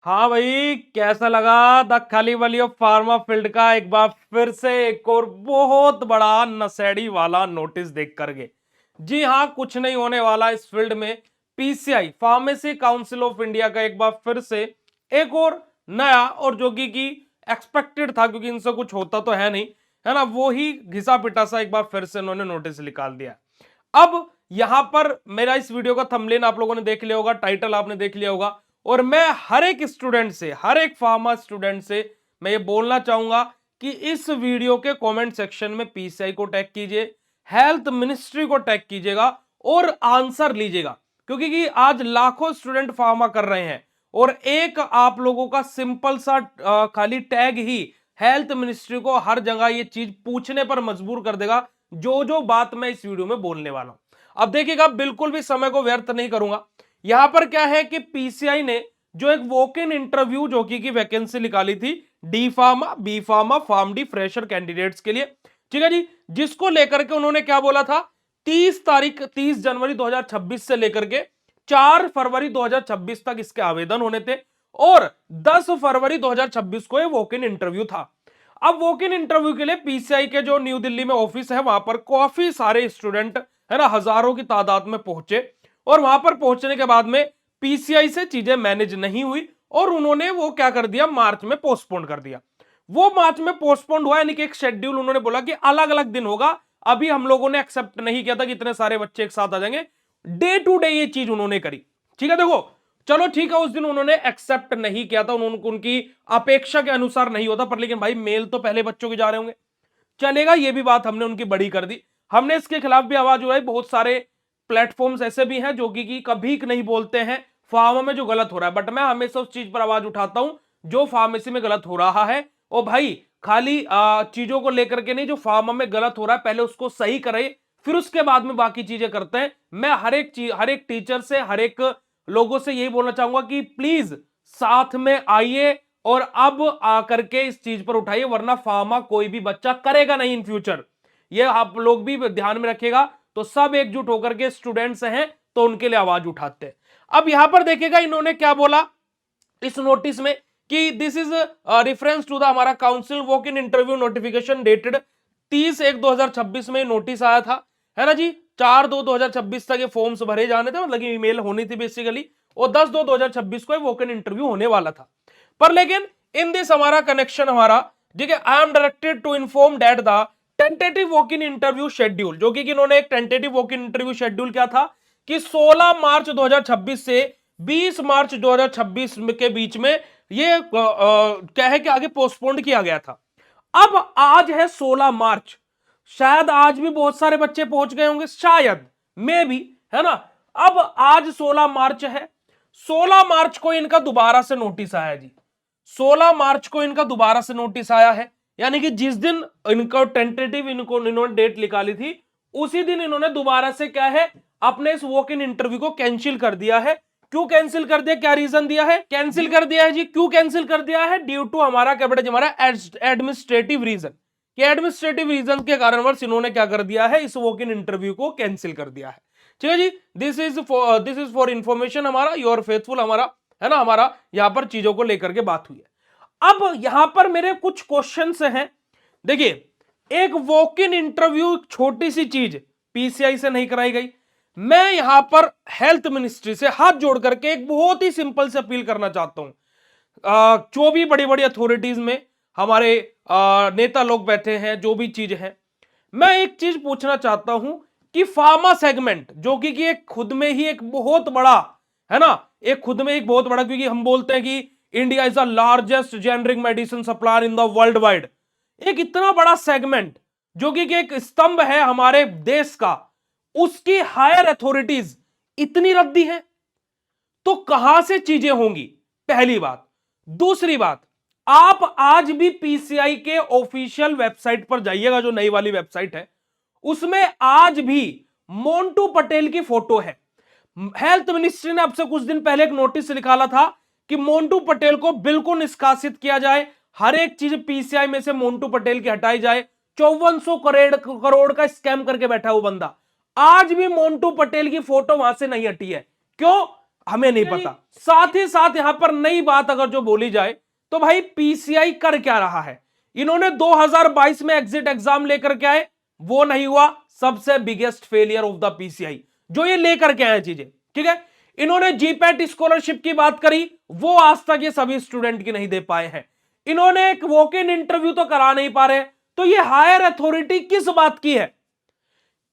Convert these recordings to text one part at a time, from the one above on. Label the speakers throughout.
Speaker 1: हाँ भाई, कैसा लगा द खलीवली ऑफ फार्मा फील्ड का एक बार फिर से एक और बहुत बड़ा नशेड़ी वाला नोटिस देख करके। जी हाँ, कुछ नहीं होने वाला इस फील्ड में। PCI pharmacy council of India का एक बार फिर से एक और नया, और जो कि एक्सपेक्टेड था क्योंकि इनसे कुछ होता तो है नहीं, है ना, वो ही घिसा पिटा सा एक बार फिर से इन्होंने नोटिस निकाल दिया। अब यहां पर मेरा इस वीडियो का थंबनेल आप लोगों ने देख लिया होगा, टाइटल आपने देख लिया होगा, और मैं हर एक स्टूडेंट से, हर एक फार्मा स्टूडेंट से मैं ये बोलना चाहूंगा कि इस वीडियो के कमेंट सेक्शन में पीसीआई को टैग कीजिए, हेल्थ मिनिस्ट्री को टैग कीजिएगा और आंसर लीजिएगा, क्योंकि कि आज लाखों स्टूडेंट फार्मा कर रहे हैं और एक आप लोगों का सिंपल सा खाली टैग ही हेल्थ मिनिस्ट्री को हर जगह ये चीज पूछने पर मजबूर कर देगा, जो जो बात मैं इस वीडियो में बोलने वाला हूं। अब देखिएगा, बिल्कुल भी समय को व्यर्थ नहीं करूंगा। यहां पर क्या है कि पीसीआई ने जो एक वॉक इन इंटरव्यू जो कि वैकेंसी निकाली थी D pharma, B pharma, pharm D fresher candidates के लिए, ठीक है जी, जिसको लेकर के उन्होंने क्या बोला था, 30 जनवरी 2026 से लेकर के 4 फरवरी 2026 तक इसके आवेदन होने थे और 10 फरवरी 2026 को ये वॉक इन इंटरव्यू था। अब वॉक इन इंटरव्यू के लिए पीसीआई के जो न्यू दिल्ली में ऑफिस है वहां पर काफी सारे स्टूडेंट, है ना, हजारों की तादाद में पहुंचे और वहां पर पहुंचने के बाद में पीसीआई से चीजें मैनेज नहीं हुई और उन्होंने वो क्या कर दिया, मार्च में पोस्टपोन कर दिया। वो मार्च में पोस्टपोन हुआ, यानी कि एक शेड्यूल उन्होंने बोला कि अलग अलग दिन होगा। अभी हम लोगों ने एक्सेप्ट नहीं किया था कि इतने सारे बच्चे एक साथ आ जाएंगे। डे टू डे ये चीज उन्होंने करी, ठीक है। देखो, चलो ठीक है, उस दिन उन्होंने एक्सेप्ट नहीं किया था, उन्होंने उनकी अपेक्षा के अनुसार नहीं होता, पर लेकिन भाई मेल तो पहले बच्चों के जा रहे होंगे, चलेगा, ये भी बात हमने उनकी बड़ी कर दी। हमने इसके खिलाफ भी आवाज उठाई, बहुत सारे प्लेटफॉर्म्स ऐसे भी हैं जो कि कभी नहीं बोलते हैं फार्मा में जो गलत हो रहा है, बट मैं हमेशा उस चीज पर आवाज उठाता हूं जो फार्मेसी में गलत हो रहा है। और भाई खाली चीजों को लेकर के नहीं, जो फार्मा में गलत हो रहा है पहले उसको सही करे, फिर उसके बाद में बाकी चीजें करते हैं। मैं हर एक चीज, हर एक टीचर से, हर एक लोगों से यही बोलना चाहूंगा कि प्लीज साथ में आइए और अब आकर के इस चीज पर उठाइए, वरना फार्मा कोई भी बच्चा करेगा नहीं इन फ्यूचर। ये आप लोग भी ध्यान में रखिएगा। तो सब एकजुट होकर के स्टूडेंट्स हैं तो उनके लिए आवाज उठाते हैं। अब यहां पर देखिएगा इन्होंने क्या बोला इस नोटिस में कि this is reference to the हमारा council walk in interview notification dated 30/1/2026 में नोटिस आया था, है ना जी। 4/2/2026 तक ये फॉर्म्स भरे जाने थे, मतलब ईमेल होनी थी बेसिकली, और 10/2/2026 को वॉक इन इंटरव्यू होने वाला था। पर लेकिन इन दिस हमारा कनेक्शन हमारा, ठीक है, I am directed to inform that the tentative walk in interview schedule, जो कि इन्होंने एक tentative walk in interview schedule क्या था कि 16 मार्च 2026 से 20 मार्च 2026 के बीच में ये क्या है कि आगे पोस्टपोन्ड किया गया था। अब आज है 16 मार्च, शायद आज भी बहुत सारे बच्चे पहुंच गए होंगे, शायद, मे भी, है ना। अब आज 16 मार्च है, 16 मार्च को इनका दोबारा से नोटिस आया जी, 16 मार्च को इनका दोबारा से नोटिस आया है, यानी कि जिस दिन इनको टेंटेटिव इन्होंने डेट निकाली थी उसी दिन इन्होंने दोबारा से क्या है, अपने इस वॉक इन इंटरव्यू को कैंसिल कर दिया है। क्यों कैंसिल कर दिया, क्या रीजन दिया है, कैंसिल कर दिया है जी, क्यों कैंसिल कर दिया है, ड्यू टू हमारा क्या बेटा, हमारा एडमिनिस्ट्रेटिव रीजन, कि एडमिनिस्ट्रेटिव रीजन के कारणवश इन्होंने क्या कर दिया है, इस वॉक इन इंटरव्यू को कैंसिल कर दिया है, ठीक है जी। दिस इज फॉर इंफॉर्मेशन, हमारा योर फेथफुल, हमारा, है ना, हमारा यहां पर चीजों को लेकर के बात हुई है। अब यहां पर मेरे कुछ क्वेश्चंस हैं। देखिए, एक वॉक इन इंटरव्यू छोटी सी चीज पीसीआई से नहीं कराई गई। मैं यहां पर हेल्थ मिनिस्ट्री से हाथ जोड़ करके एक बहुत ही सिंपल से अपील करना चाहता हूं। जो भी बड़ी बड़ी अथॉरिटीज में हमारे नेता लोग बैठे हैं, जो भी चीज है, मैं एक चीज पूछना चाहता हूं कि फार्मा सेगमेंट जो कि एक खुद में ही एक बहुत बड़ा, है ना, एक खुद में एक बहुत बड़ा, क्योंकि हम बोलते हैं कि India is the largest generic medicine supplier in the world wide, एक इतना बड़ा सेगमेंट जो कि एक स्तंभ है हमारे देश का, उसकी हायर अथॉरिटीज इतनी रद्दी है, तो कहां से चीजें होंगी, पहली बात। दूसरी बात, आप आज भी पीसीआई के ऑफिशियल वेबसाइट पर जाइएगा, जो नई वाली वेबसाइट है, उसमें आज भी मोंटू पटेल की फोटो है। हेल्थ मिनिस्ट्री ने अब से कुछ दिन पहले एक नोटिस निकाला था कि मोंटू पटेल को बिल्कुल निष्कासित किया जाए, हर एक चीज पीसीआई में से मोंटू पटेल की हटाई जाए। 5400 करोड़ का स्कैम करके बैठा वो बंदा, आज भी मोंटू पटेल की फोटो वहां से नहीं हटी है। क्यों? हमें नहीं पता। साथ ही साथ यहां पर नई बात अगर जो बोली जाए तो भाई पीसीआई कर क्या रहा है। इन्होंने 2022 में एग्जिट एग्जाम लेकर के आए, वो नहीं हुआ, सबसे biggest failure of the PCI जो ये लेकर के आए चीजें, ठीक है। इन्होंने जीपैट स्कॉलरशिप की बात करी, वो आज तक ये सभी स्टूडेंट की नहीं दे पाए हैं। इन्होंने एक वॉक इन इंटरव्यू तो करा नहीं पा रहे, तो ये हायर अथॉरिटी किस बात की है?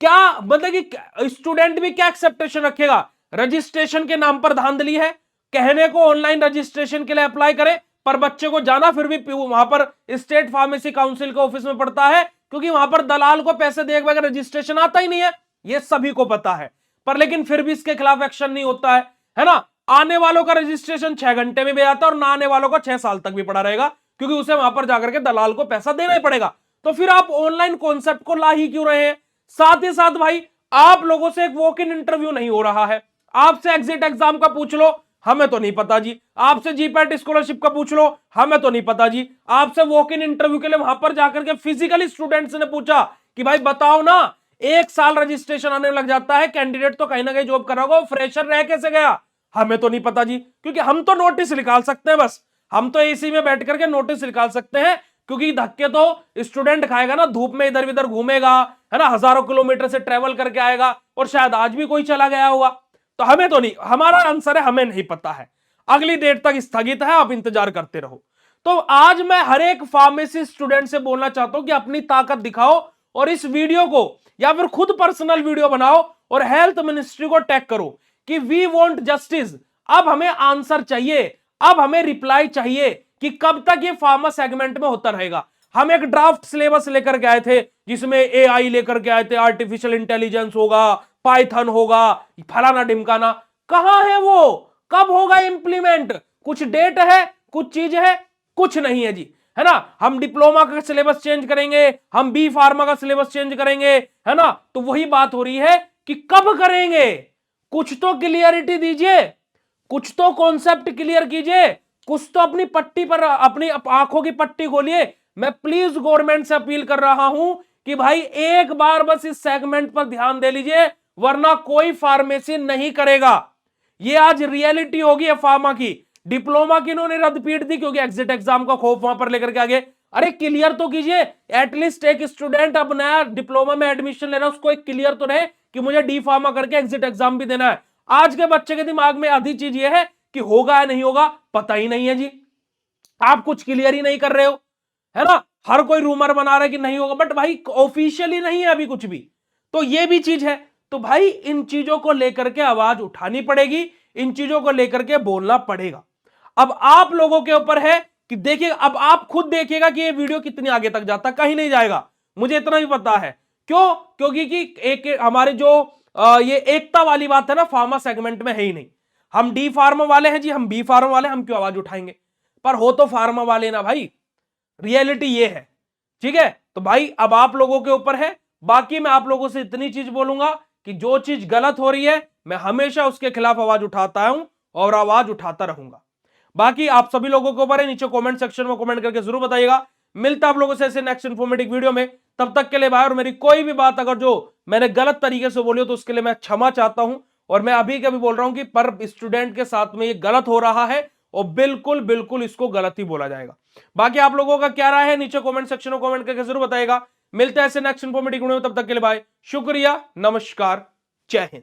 Speaker 1: क्या मतलब कि स्टूडेंट भी क्या एक्सेप्टेशन रखेगा? रजिस्ट्रेशन के नाम पर धांधली है, कहने को ऑनलाइन रजिस्ट्रेशन के लिए अप्लाई करे, पर बच्चे को जाना फिर भी वहां पर स्टेट फार्मेसी काउंसिल के ऑफिस में पड़ता है, क्योंकि वहां पर दलाल को पैसे दे के रजिस्ट्रेशन आता ही नहीं है, ये सभी को पता है। पर लेकिन फिर भी इसके खिलाफ एक्शन नहीं होता है ना। आने वालों का रजिस्ट्रेशन 6 घंटे में भी आता है और ना आने वालों का 6 साल तक भी पड़ा रहेगा, क्योंकि उसे वहां पर जाकर के दलाल को पैसा देना ही पड़ेगा। तो फिर आप ऑनलाइन कॉन्सेप्ट को ला ही क्यों रहे हैं? साथ ही साथ भाई आप लोगों से एक वॉक इन इंटरव्यू नहीं हो रहा है, आपसे एग्जिट एग्जाम का पूछ लो, हमें तो नहीं पता जी। आपसे जीपैट स्कॉलरशिप का पूछ लो, हमें तो नहीं पता जी। आपसे वॉक इन इंटरव्यू के लिए वहां पर जाकर के फिजिकली स्टूडेंट्स ने पूछा कि भाई बताओ ना, 1 साल रजिस्ट्रेशन आने में लग जाता है, कैंडिडेट तो कहीं ना कहीं जॉब कर रहा होगा, फ्रेशर रह कैसे गया? हमें तो नहीं पता जी, क्योंकि हम तो नोटिस निकाल सकते हैं, बस हम तो एसी में बैठ करके नोटिस निकाल सकते हैं, क्योंकि धक्के तो स्टूडेंट खाएगा ना, धूप में इधर उधर घूमेगा, है ना, हजारों किलोमीटर से ट्रेवल करके आएगा, और शायद आज भी कोई चला गया होगा। तो हमें तो नहीं, हमारा आंसर है हमें नहीं पता है, अगली डेट तक स्थगित है, आप इंतजार करते रहो। तो आज मैं हर एक फार्मेसी स्टूडेंट से बोलना चाहता हूं कि अपनी ताकत दिखाओ, और इस वीडियो को या फिर खुद पर्सनल वीडियो बनाओ और हेल्थ मिनिस्ट्री को टैग करो कि वी वांट जस्टिस। अब हमें आंसर चाहिए, अब हमें रिप्लाई चाहिए कि कब तक ये फार्मा सेगमेंट में होता रहेगा। हम एक ड्राफ्ट सिलेबस लेकर के आए थे, जिसमें एआई लेकर के आए थे, आर्टिफिशियल इंटेलिजेंस होगा, पाइथन होगा, फलाना ढिमकाना, कहां है वो? कब होगा इंप्लीमेंट? कुछ डेट है, कुछ चीज है? कुछ नहीं है जी, है ना। हम डिप्लोमा का सिलेबस चेंज करेंगे, हम बी फार्मा का सिलेबस चेंज करेंगे, है ना। तो वही बात हो रही है कि कब करेंगे? कुछ तो क्लियरिटी दीजिए, कुछ तो कॉन्सेप्ट क्लियर कीजिए, कुछ तो अपनी पट्टी पर, अपनी आंखों की पट्टी खोलिए। मैं प्लीज गवर्नमेंट से अपील कर रहा हूं कि भाई एक बार बस इस सेगमेंट पर ध्यान दे लीजिए, वरना कोई फार्मेसी नहीं करेगा। ये आज रियलिटी होगी फार्मा की। डिप्लोमा की इन्होंने रद्द पीट दी क्योंकि एग्जिट एग्जाम का खौफ वहां पर लेकर के आगे। अरे क्लियर तो कीजिए, एटलीस्ट एक स्टूडेंट अब नया डिप्लोमा में एडमिशन लेना, उसको एक क्लियर तो रहे कि मुझे डी फार्मा करके एग्जिट एग्जाम भी देना है। आज के बच्चे के दिमाग में आधी चीज ये है कि होगा या नहीं होगा पता ही नहीं है जी, आप कुछ क्लियर ही नहीं कर रहे हो, है ना। हर कोई रूमर बना रहा है कि नहीं होगा, बट भाई ऑफिशियली नहीं है अभी कुछ भी, तो ये भी चीज है। तो भाई इन चीजों को लेकर के आवाज उठानी पड़ेगी, इन चीजों को लेकर के बोलना पड़ेगा। अब आप लोगों के ऊपर है कि देखिए, अब आप खुद देखिएगा कि ये वीडियो कितनी आगे तक जाता, कहीं नहीं जाएगा, मुझे इतना भी पता है। क्यों? क्योंकि कि एक हमारे जो ये एकता वाली बात है ना, फार्मा सेगमेंट में है ही नहीं। हम डी फार्मा वाले हैं जी, हम बी फार्मा वाले, हम क्यों आवाज उठाएंगे? पर हो तो फार्मा वाले ना भाई, रियलिटी ये है, ठीक है। तो भाई अब आप लोगों के ऊपर है। बाकी मैं आप लोगों से इतनी चीज बोलूंगा कि जो चीज गलत हो रही है, मैं हमेशा उसके खिलाफ आवाज उठाता हूं और आवाज उठाता रहूंगा। बाकी आप सभी लोगों के ऊपर है, नीचे कमेंट सेक्शन में कमेंट करके जरूर बताइएगा। मिलता आप लोगों से ऐसे नेक्स्ट इन्फॉर्मेटिव वीडियो में, तब तक के लिए बाय। और मेरी कोई भी बात अगर जो मैंने गलत तरीके से बोली हो तो उसके लिए मैं क्षमा चाहता हूं। और मैं अभी के भी बोल रहा हूं कि पर स्टूडेंट के साथ में ये गलत हो रहा है, और बिल्कुल बिल्कुल इसको गलत ही बोला जाएगा। बाकी आप लोगों का क्या राय है, नीचे कमेंट सेक्शन में कमेंट करके जरूर बताइएगा। मिलते हैं ऐसे नेक्स्ट इन्फॉर्मेटिव वीडियो में, तब तक के लिए बाय, शुक्रिया, नमस्कार, जय हिंद।